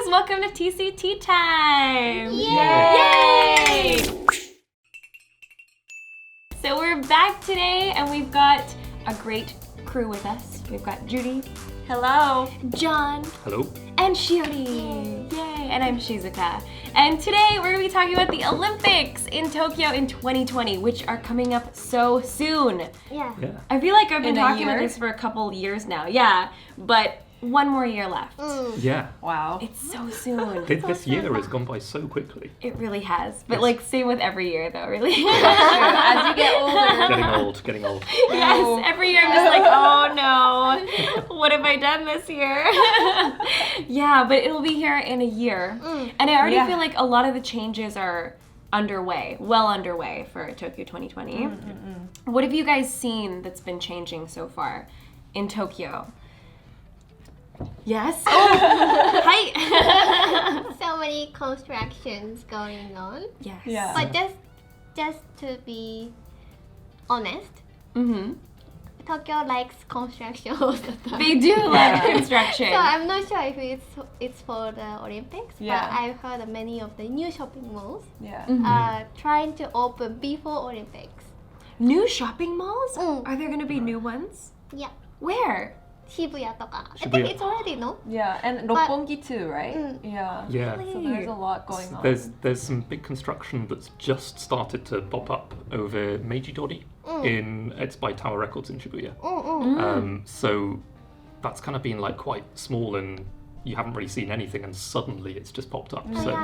guys, welcome to TCT time! Yay! Yay! So we're back today and we've got a great crew with us. We've got Judy. Hello. John. Hello. And Shiori. Yay! And I'm Shizuka. And today we're going to be talking about the Olympics in Tokyo in 2020, which are coming up so soon. Yeah. I feel like I've been In a talking about year? this for a couple years now. Yeah, but one more year left. Yeah. Wow. It's so soon. This year has gone by so quickly. It really has. But Yes. like same with every year though, really. As you get older. Getting old. Yes, every year I'm just like, oh no, what have I done this year? Yeah, but it'll be here in a year. And I already feel like a lot of the changes are well underway for Tokyo 2020. What have you guys seen that's been changing so far in Tokyo? Yes? Oh, hi! So many constructions going on. Yes. Yeah. But just to be honest, Tokyo likes construction all the time. They do like construction. So I'm not sure if it's for the Olympics, Yeah. but I've heard that many of the new shopping malls Yeah. are trying to open before Olympics. New shopping malls? Mm. Are there going to be new ones? Yeah, Where? Shibuya とか. I Shibuya. think it's already, no? Yeah, and But- Roppongi too, right? Yeah. Yeah. So there's a lot going on. There's some big construction that's just started to pop up over Meiji-dori it's by Tower Records in Shibuya. So that's kind of been like quite small and you haven't really seen anything and suddenly it's just popped up. So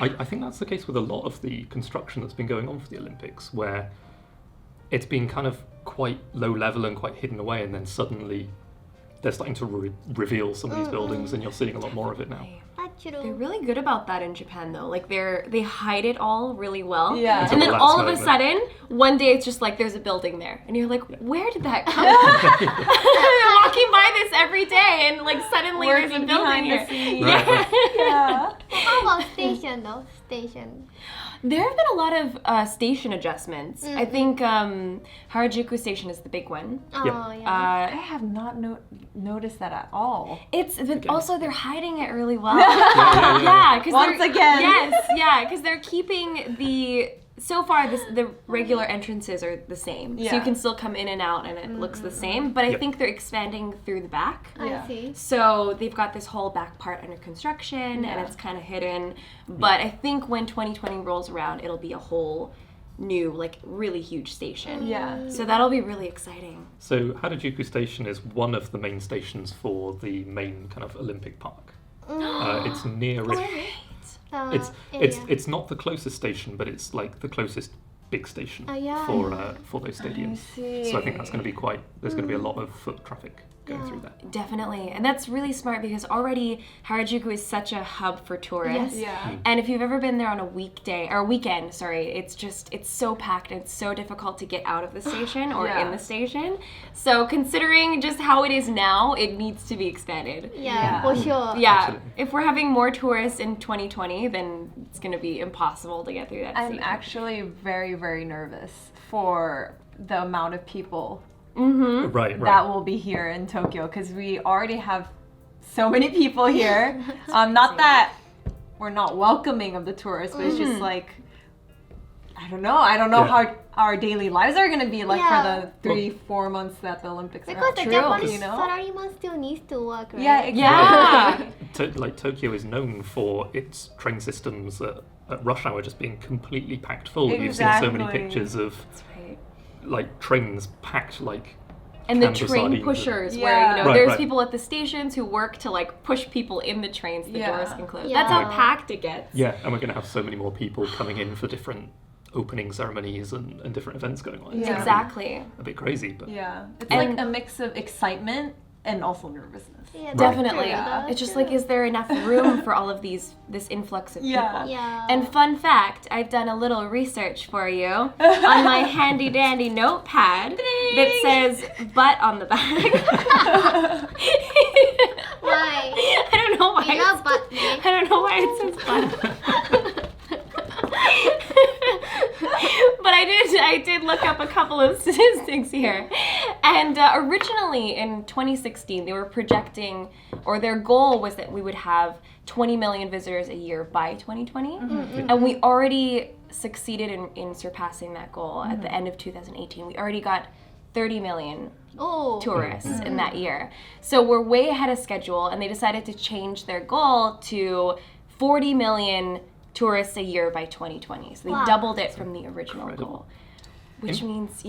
I think that's the case with a lot of the construction that's been going on for the Olympics, where it's been kind of quite low level and quite hidden away, and then suddenly they're starting to reveal some of these buildings, and you're seeing a lot more of it now. That's They're true. really good about that in Japan though. Like they hide it all really well. Yeah. And then Until the all last of a moment. sudden, one day it's just like there's a building there. And you're like, where did that come from? I'm walking by this every day and like suddenly there's a Working building behind the here. scenes. Right. Yeah. How about station though? Station. There have been a lot of station adjustments. I think Harajuku Station is the big one. Oh Yeah. yeah. I have not noticed that at all. But also they're hiding it really well. Yeah. Yeah, because Once again. Yes, yeah, because they're keeping so far the regular entrances are the same, so you Yeah. can still come in and out and it looks the same. But I Yep. think they're expanding through the back. Yeah. I see. So they've got this whole back part under construction and it's kind of hidden. But I think when 2020 rolls around, it'll be a whole new, like, really huge station. Yeah. So that'll be really exciting. So Harajuku Station is one of the main stations for the main kind of Olympic park. It's near it. It's not the closest station, but it's like the closest big station yeah. for those stadiums. see. So I think that's going to be there's going to be a lot of foot traffic going through there. Definitely. And that's really smart because already Harajuku is such a hub for tourists. Yeah. And if you've ever been there on a weekend, it's so packed and it's so difficult to get out of the station or Yeah. in the station. So considering just how it is now, it needs to be expanded. Yeah, for sure. Yeah, Absolutely. if we're having more tourists in 2020, then it's going to be impossible to get through that I'm station. actually very, very nervous for the amount of people Right. that will be here in Tokyo, because we already have so many people here. Not that we're not welcoming of the tourists, but it's just like, I don't know how our daily lives are going to be like Yeah. for the 3-4 months that the Olympics Because are. the True. Japanese You know? salaryman still needs to work, right? Yeah, exactly. Yeah. Tokyo is known for its train systems at rush hour just being completely packed full. You've seen so many Exactly. pictures of That's right. like trains packed like And the cans of train sardines. pushers, Yeah. where Right, there's right. people at the stations who work to like push people in the trains. The Yeah. doors can close. Yeah. That's how packed it gets. Yeah, and we're going to have so many more people coming in for different opening ceremonies and different events going on. It's Yeah. gonna be Exactly. a bit crazy, but Yeah. It's And- like a mix of excitement and also nervousness. Yeah, that's Definitely. true, that's It's just true. like, is there enough room for all of this influx of Yeah. people? Yeah. And fun fact, I've done a little research for you on my handy dandy notepad that says butt on the back. Why? I don't know why. You love butt, man. I don't know why it says butt. But I did look up a couple of statistics here. And originally in 2016, they were projecting, or their goal was that we would have 20 million visitors a year by 2020. And we already succeeded in surpassing that goal at the end of 2018. We already got 30 million tourists in that year. So we're way ahead of schedule, and they decided to change their goal to 40 million tourists a year by 2020. So they doubled it from the original goal. Which means,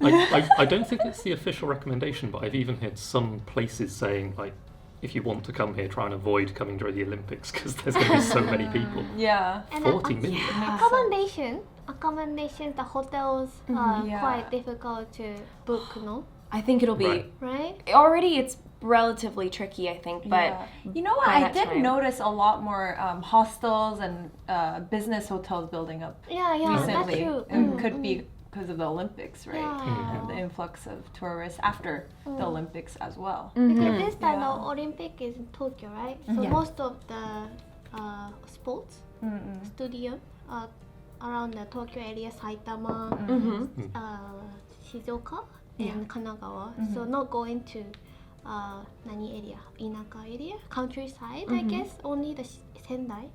I don't think it's the official recommendation, but I've even heard some places saying, like, if you want to come here, try and avoid coming during the Olympics because there's going to be so many people. Yeah. 40 million. Accommodations, the hotels are quite difficult to book, no? I think it'll be, Right? already it's relatively tricky, I think, but you know what? by I that did time- notice a lot more hostels and business hotels building up Yeah, that's recently. true. It could be because of the Olympics, right? Yeah. And the influx of tourists after the Olympics as well. Because this time the Olympic is in Tokyo, right? So most of the sports studio around the Tokyo area, Saitama, Shizuoka, and Kanagawa. So not going to Nani area? Inaka area? Countryside, I guess. Only the Sendai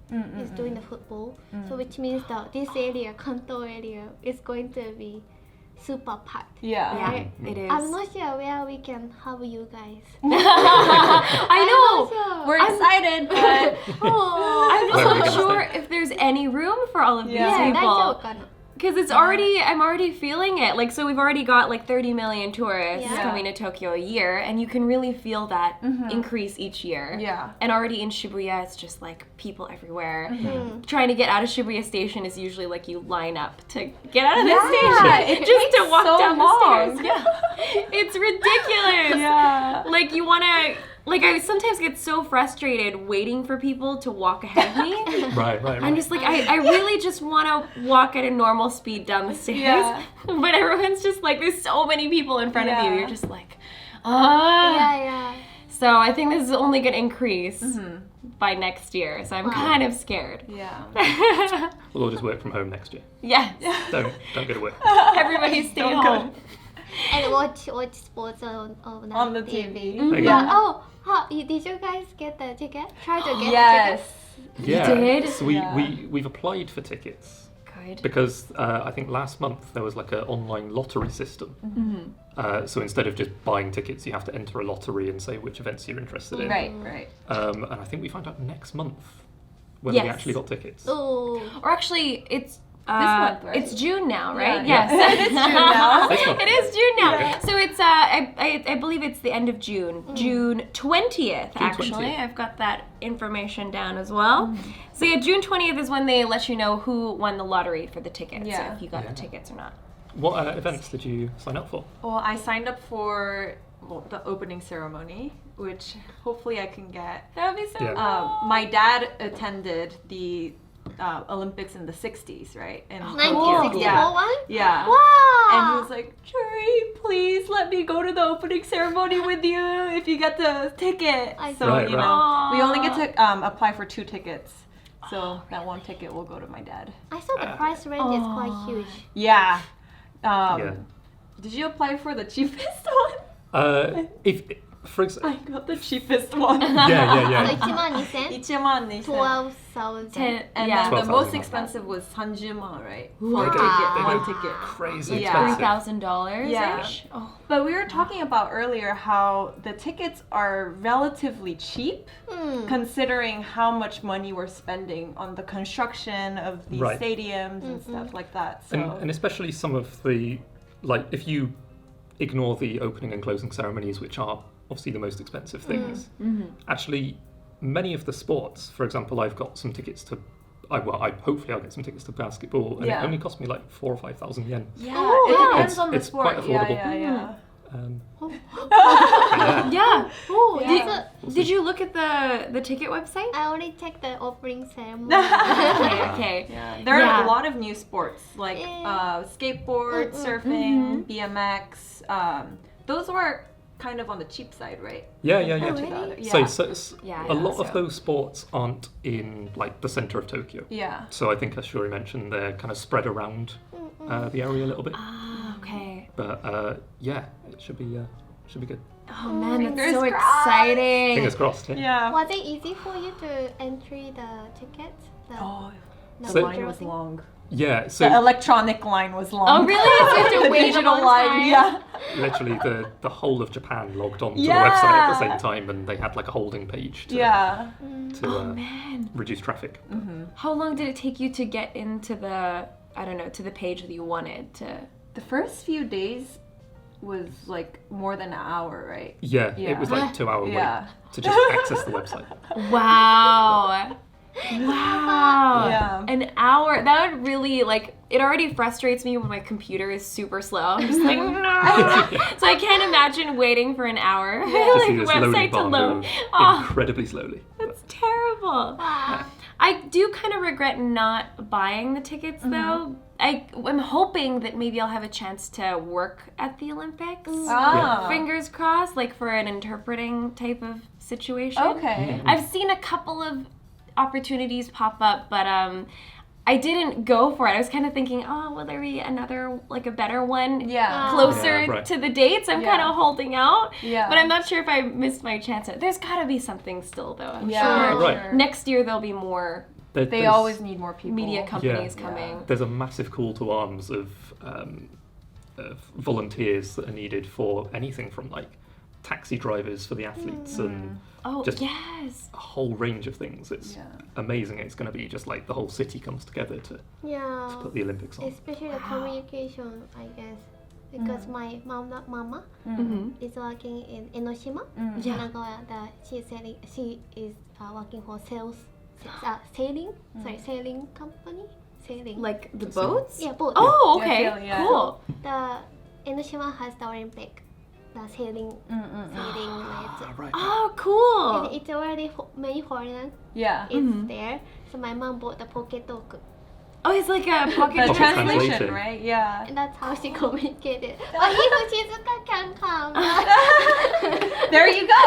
is doing the football. So which means that this area, Kanto area, is going to be super packed. Yeah. Yeah, it is. I'm not sure where we can have you guys. I know. Sure. We're excited, but I'm Where are we just gonna not sure if there's any room for all of these Yeah. people. 大丈夫かな? Because it's already, I'm already feeling it. Like, so we've already got like 30 million tourists Yeah. coming to Tokyo a year, and you can really feel that increase each year. Yeah. And already in Shibuya, it's just like people everywhere. Trying to get out of Shibuya Station is usually like you line up to get out of the station it just to takes walk so down long. the stairs. Yeah. It's ridiculous. Yeah. Like you want to, like I sometimes get so frustrated waiting for people to walk ahead of me. Right. I'm just like, I really just want to walk at a normal speed down the stairs. Yeah. But everyone's just like, there's so many people in front of you. You're just like, Yeah. So I think this is only going to increase by next year. So I'm kind of scared. Yeah. We'll all just work from home next year. Yes. Don't go to work. Everybody stay Don't home. And watch sports on the TV. There you go. Yeah. Did you guys get the ticket? Try to get Yes. Yeah. did? So we've applied for tickets Good. because I think last month there was like an online lottery system. So instead of just buying tickets, you have to enter a lottery and say which events you're interested in. Right. And I think we find out next month when we Yes. actually got tickets. Oh. Or actually, it's month, right? It's June now, right? Yeah. Yes, It is June now. This month. It is June now. Yeah. So it's I believe it's the end of June, June 20th. Actually, 20th. I've got that information down as well. So yeah, June 20th is when they let you know who won the lottery for the tickets. Yeah. So if you got the tickets or not. What events did you sign up for? Well, I signed up for the opening ceremony, which hopefully I can get. That would be so Yeah. cool. My dad attended the Olympics in the 60s, right? In Tokyo. 1964 Yeah. one? Yeah. Wow. And he was like, Cherry, please let me go to the opening ceremony with you if you get the ticket. I So, Right, you right. know, we only get to apply for 2 tickets. So that one ticket will go to my dad. I saw the price range is quite huge. Yeah. Yeah. Did you apply for the cheapest one? If for example, I got the cheapest one. yeah. So 12,000? 12,000. 12,000. And Yeah. then the 12,000. most expensive was 30万, right? For Wow. a They ticket, go one ticket. crazy Yeah. expensive. $3,000 Yeah. ish. Oh. But we were talking about earlier how the tickets are relatively cheap considering how much money we're spending on the construction of these Right. stadiums and stuff like that. So And especially some of the, like, if you ignore the opening and closing ceremonies, which are obviously the most expensive things, actually, many of the sports, for example, I've got some tickets to, hopefully I'll get some tickets to basketball, and Yeah. it only cost me like 4,000 or 5,000 yen. yeah, Oh, it wow. depends on the It's sport. quite affordable. Yeah. Yeah. Oh, Yeah. that's Did you look at the ticket website? I only take the opening ceremony. Okay. Yeah. There are Yeah. a lot of new sports like skateboard, surfing, BMX. Those were kind of on the cheap side, right? Yeah. really? Yeah. So Yeah, a lot so- of those sports aren't in like the center of Tokyo. Yeah. So I think, as Shuri mentioned, they're kind of spread around the area a little bit. Ah, okay. But yeah, it should be good. Oh man, that's Fingers so crossed. exciting. Fingers crossed. Yeah. Was it easy for you to entry the tickets? Oh, the So- line was long. Yeah, The so electronic line was long. Oh really? So you have to The wait a digital long line, time? yeah. literally the whole of Japan logged on to Yeah. the website at the same time, and they had like a holding page to, Yeah. to Oh man. reduce traffic. How long did it take you to get into the, I don't know, to the page that you wanted to? The first few days was like more than an hour, right? Yeah, Yeah. it was like 2-hour Yeah. wait to just access the website. Wow. Wow. Yeah. An hour. That would really, like, it already frustrates me when my computer is super slow. I'm just like, no. So I can't imagine waiting for an hour for To see like this loading website to bar load. move Oh, incredibly slowly. that's terrible. Wow. I do kind of regret not buying the tickets though. I'm hoping that maybe I'll have a chance to work at the Olympics. Ah. Fingers crossed, like for an interpreting type of situation. Okay. I've seen a couple of opportunities pop up, but I didn't go for it. I was kind of thinking, oh, will there be another, like a better one Yeah. closer Yeah, right. to the dates? I'm Yeah. kind of holding out. Yeah. But I'm not sure if I missed my chance. There's got to be something still, though. I'm Yeah. sure Right. next year there'll be more They There's- always need more people. media companies Yeah. coming. There's a massive call to arms of volunteers that are needed for anything from like taxi drivers for the athletes and Oh, Just- yes. a whole range of things. It's Yeah. amazing. It's going to be just like the whole city comes together to Yeah. put the Olympics on. Especially the communication, I guess. Because my mama Mm-hmm. is working in Enoshima. Yeah. Kanagawa, she is working for sailing company. Sailing. Like the So- boats? Yeah, boat. Oh, okay. Yeah, yeah. Cool. The Enoshima has the Olympic, the sailing nights. Ah, right. Oh, cool. And it's already many foreigners Yeah. is there. So my mom bought the pocket-toku. Oh, it's like a pocket The Pocket translation, translation. right? Yeah. And that's how she communicated. But if Shizuka can come. There you go.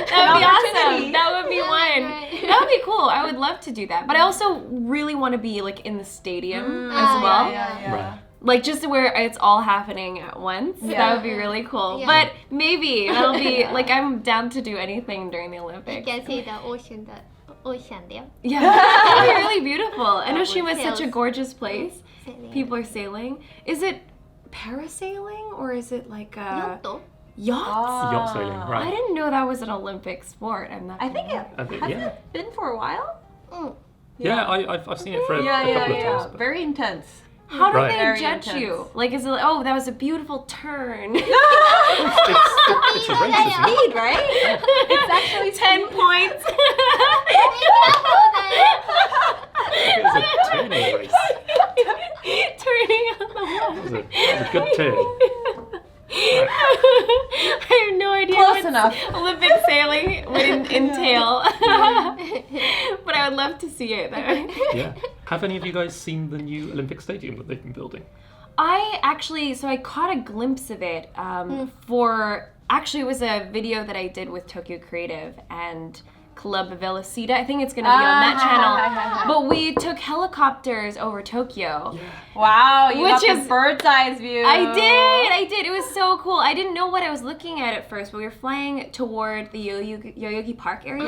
That would be awesome. Opportunity. That would be Yeah, one. right. That would be cool. I would love to do that. But I also really want to be like in the stadium as Ah, well. Yeah. Right. Like just where it's all happening at once. Yeah. That would be really cool. Yeah. But maybe that'll be like I'm down to do anything during the You Olympics. can see the ocean there. Yeah. That'd be really beautiful. Enoshima is such a Sails. gorgeous place. Sailing. People are sailing. Is it parasailing or is it like a Yotto. yacht? Yacht sailing, I right. didn't know that was an Olympic sport. I'm not. I think gonna it I think, has yeah. it been for a while. Yeah, I've seen it for a Yeah, couple yeah, of times. yeah. but- Very intense. How do Right. they Very judge you? intense. Like, is it like, oh, that was a beautiful turn? It's a race, isn't it? Speed, right? It's actually 10 points. It was a turning race. Turning on the wall. It was a good turn. I have no idea Close what enough. Olympic sailing would entail. But I would love to see it. Yeah. Have any of you guys seen the new Olympic Stadium that they've been building? I actually, so I caught a glimpse of it actually it was a video that I did with Tokyo Creative and Club Velocita. I think it's going to be on that channel. But we took helicopters over Tokyo. Wow, you got Which the is- bird's eyes view. I did. It was so cool. I didn't know what I was looking at first, but we were flying toward the Yoyogi Park area.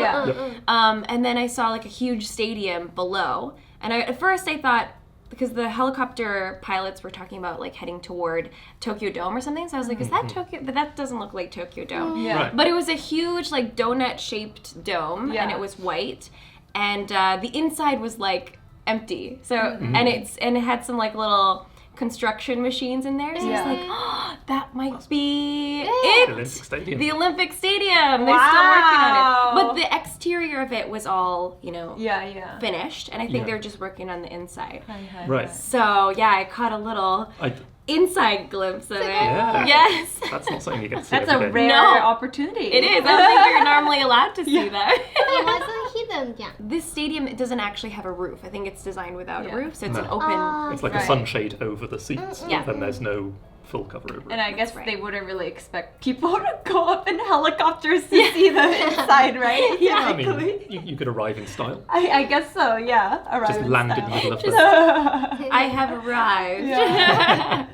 Yeah. And then I saw like a huge stadium below. And at first I thought, because the helicopter pilots were talking about like heading toward Tokyo Dome or something, so I was like, is that Tokyo? But that doesn't look like Tokyo Dome. Yeah. Right. But it was a huge like donut-shaped dome, Yeah. and it was white, and the inside was like empty. So and it had some like little construction machines in there. So I was like, oh, that might be The it. Olympic Stadium. The Olympic Stadium. They're still working on Wow. it. But the exterior of it was all, Yeah. finished. And I think Yeah. they're just working on the inside. Right. So, yeah, I caught a little I, inside glimpse of it. Yeah. Yes. that's not something you get to see That's a every day. rare No. opportunity. It is. I don't think you're normally allowed to see that. It wasn't hidden, yeah. This stadium it doesn't actually have a roof. I think it's designed without Yeah. a roof, so it's an No. open. It's like Right. a sunshade over the seats. Yeah. Then there's no full cover over And it. I guess right. they wouldn't really expect people to go up in helicopters to see the inside, right? Yeah, I mean, you could arrive in style. I guess so, yeah. Arrive Just in land in style. the middle of the... I have arrived.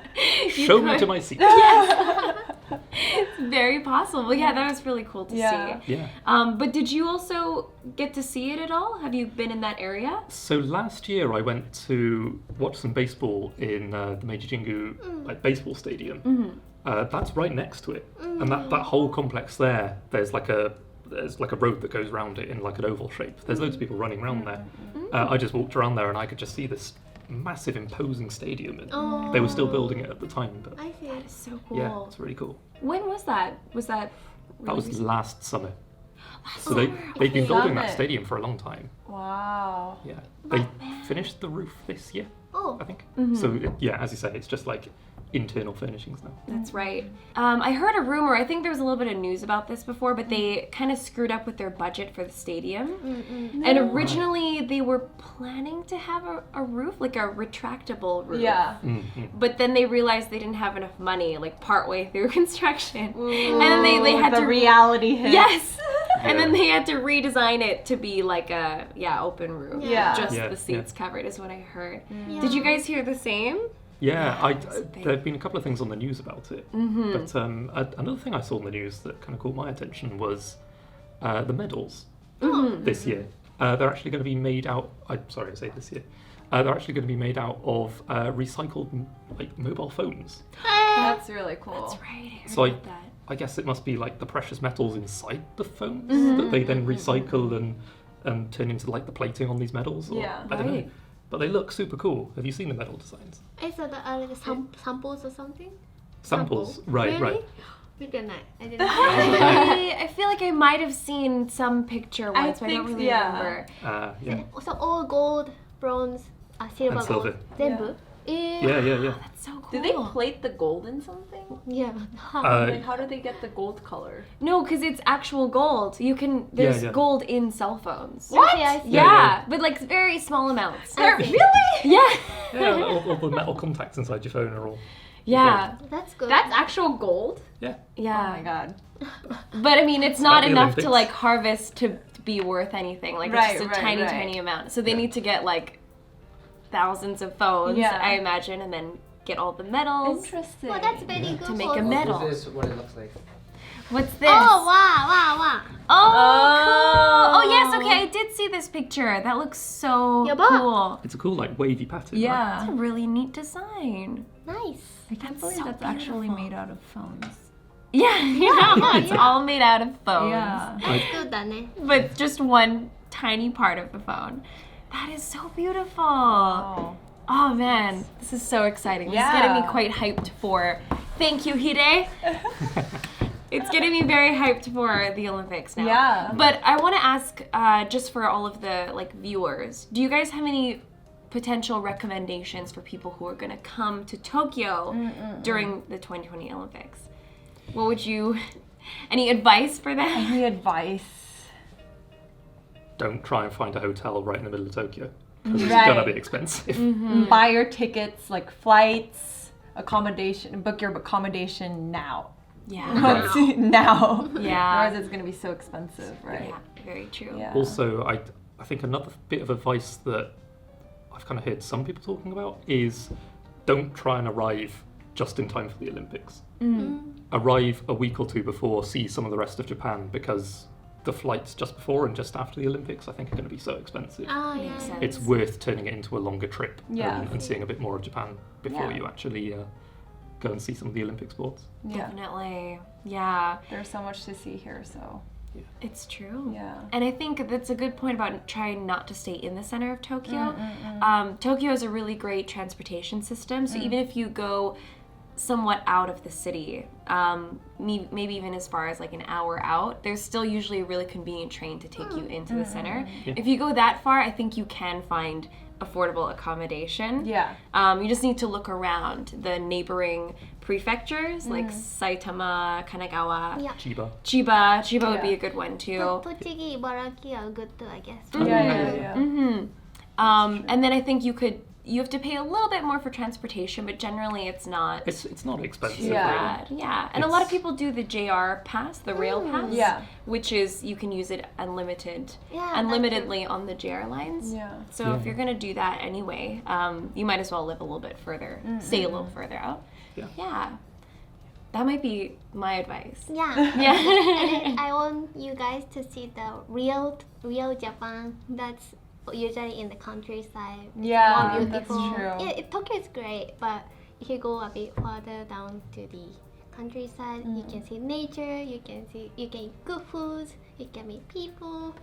Show me to my seat. It's very possible. Yeah, that was really cool to Yeah. see. Yeah. But did you also get to see it at all? Have you been in that area? So last year I went to watch some baseball in the Meiji Jingu baseball stadium. That's right next to it, and that whole complex there. There's like a road that goes around it in like an oval shape. There's loads of people running around there. I just walked around there and I could just see this massive, imposing stadium, and they were still building it at the time. But I see. That is so cool. yeah, it's really cool. When was that? Was that? That was recent? last summer. So summer. they've been building that Love it. stadium for a long time. Wow. Yeah, they finished the roof this year, Oh, I think. So yeah, as you say, it's just like internal furnishings now. That's right. I heard a rumor, I think there was a little bit of news about this before, but they kind of screwed up with their budget for the stadium. And originally they were planning to have a roof, like a retractable roof. Yeah. But then they realized they didn't have enough money, like partway through construction. And then they had the to... reality hit. Yes! And Yeah. then they had to redesign it to be like a, open roof. Yeah. Just Yeah, the seats covered is what I heard. yeah. Did you guys hear the same? Yeah, it's big. there have been a couple of things on the news about it. But another thing I saw in the news that kind of caught my attention was the medals this year. They're actually going to be made out. I'm sorry to say this year. They're actually going to be made out of recycled like mobile phones. That's really cool. That's right. I heard So about that. I guess it must be like the precious metals inside the phones that they then recycle and turn into like the plating on these medals. Or, Yeah. I don't know. Right. But they look super cool. Have you seen the medal designs? I saw the samples or something. Samples. Sample. Right, Really? right. We didn't. I didn't. know. I feel like I might have seen some picture once, but I don't think- really yeah. remember. Yeah. So all gold, bronze, silver, And silver. gold. Zenbu. Yeah. That's so cool. Do they plate the gold in something? Yeah. Like, how do they get the gold color? No, because it's actual gold. You can. There's yeah. gold in cell phones. What? I see. Yeah, but like very small amounts. I see. Yeah. Yeah, all the metal contacts inside your phone are all. Yeah. That's good. That's actual gold? Yeah. Yeah. Oh my god. But I mean, it's not the enough to Olympics. like harvest to be worth anything. Like Right, it's just a right, tiny, right. tiny amount. So they Yeah. need to get like thousands of phones, Yeah. I imagine, and then get all the metals Interesting. Well, that's very good. to make for- a medal. This is what it looks like. What's this? Oh wow. Oh, Oh. cool. Oh, yes, okay, I did see this picture. That looks so Yaba. cool. It's a cool like wavy pattern. Right? Yeah. That's a really neat design. Nice. I can't That's believe so that's actually beautiful. made out of phones. Yeah, it's yeah. all made out of phones. Yeah. That's good, だね. But just one tiny part of the phone. That is so beautiful. Oh. Oh man, this is so exciting. This is Yeah. getting me quite hyped for. Thank you, Hide. It's getting me very hyped for the Olympics now. Yeah. But I want to ask, just for all of the like viewers, do you guys have any potential recommendations for people who are going to come to Tokyo during the 2020 Olympics? What would you? Any advice for them? Any advice? Don't try and find a hotel right in the middle of Tokyo because it's Right. gonna be expensive. Buy your tickets, like flights, accommodation, book your accommodation now. Yeah. now. Yeah. Otherwise it's gonna be so expensive, right? Yeah, very true. Yeah. Also, I think another bit of advice that I've kind of heard some people talking about is don't try and arrive just in time for the Olympics. Arrive a week or two before, see some of the rest of Japan, because the flights just before and just after the Olympics I think are going to be so expensive. Ah, yeah. Makes sense. It's worth turning it into a longer trip Yeah. and seeing a bit more of Japan before Yeah. you actually go and see some of the Olympic sports. Yeah. Definitely. Yeah, There's so much to see here, so it's true. yeah. And I think that's a good point about trying not to stay in the center of Tokyo. Tokyo has a really great transportation system, so even if you go somewhat out of the city, maybe even as far as like an hour out, there's still usually a really convenient train to take you into the center. Yeah. If you go that far, I think you can find affordable accommodation. Yeah. You just need to look around the neighboring prefectures like Saitama, Kanagawa, Yeah. Chiba. Chiba would be Yeah. a good one too. Tochigi, Ibaraki are good too, I guess. Yeah. And then I think you could you have to pay a little bit more for transportation, but generally it's not It's not expensive. bad. Yeah, and a lot of people do the JR pass, the rail pass, Yeah. which is you can use it Yeah, unlimitedly on the JR lines. Yeah. So if you're gonna do that anyway, you might as well live a little bit further, stay a little further out. Yeah. That might be my advice. Yeah. Yeah. And I want you guys to see the real Japan. That's usually in the countryside. Yeah, More that's beautiful. true. Yeah, Tokyo is great, but if you go a bit further down to the countryside, you can see nature. You can eat good food. You can meet people,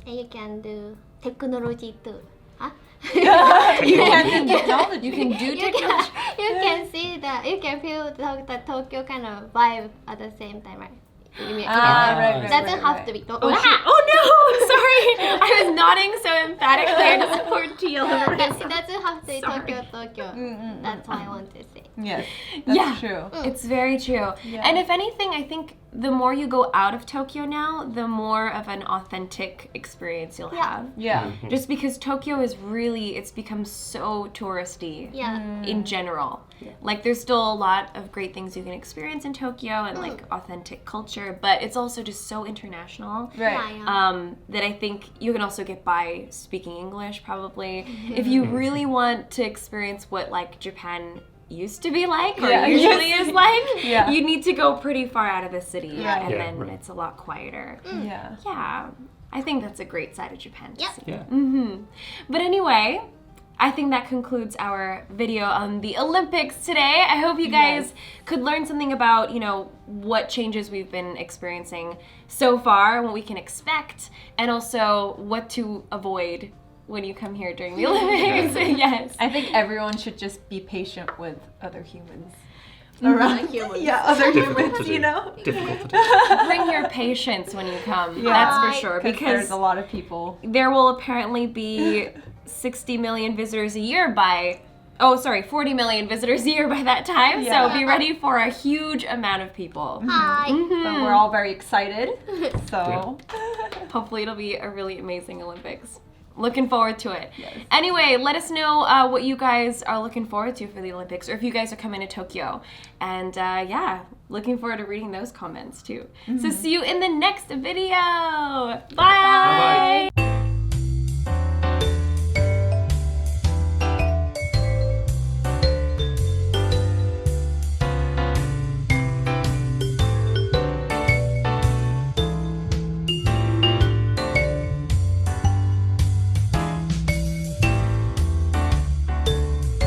and you can do technology too. Huh? You can do technology. You can do technology. You can see that. You can feel the Tokyo kind of vibe at the same time, right? Right. Doesn't have to be. Oh, shoot. Oh no! Sorry, I was nodding so emphatically to support Teal. It doesn't have to be Sorry. Tokyo. That's what I want to say. Yes, that's true. It's very true. Yeah. And if anything, I think the more you go out of Tokyo now, the more of an authentic experience you'll have. Yeah. Just because Tokyo is really, it's become so touristy Yeah. in general. Like there's still a lot of great things you can experience in Tokyo and like authentic culture, but it's also just so international. Right. Yeah. That I think you can also get by speaking English probably. If you really want to experience what like Japan used to be like or usually is like, you need to go pretty far out of the city and then it's a lot quieter. Yeah. Yeah, I think that's a great side of Japan to Yep. see. Yeah. But anyway, I think that concludes our video on the Olympics today. I hope you guys could learn something about, you know, what changes we've been experiencing so far, what we can expect, and also what to avoid when you come here during the Olympics. Yes. I think everyone should just be patient with other humans. Around humans. Yeah, other Difficult humans, to do. you know? Difficult to do. Bring your patience when you come. Yeah. That's for sure. Because Because there's a lot of people. there will apparently be 60 million visitors a year 40 million visitors a year by that time. Yeah. So be ready for a huge amount of people. Hi. But we're all very excited. So Hopefully it'll be a really amazing Olympics. Looking forward to it. Yes. Anyway, let us know what you guys are looking forward to for the Olympics, or if you guys are coming to Tokyo. And looking forward to reading those comments too. So see you in the next video. Bye. Bye-bye.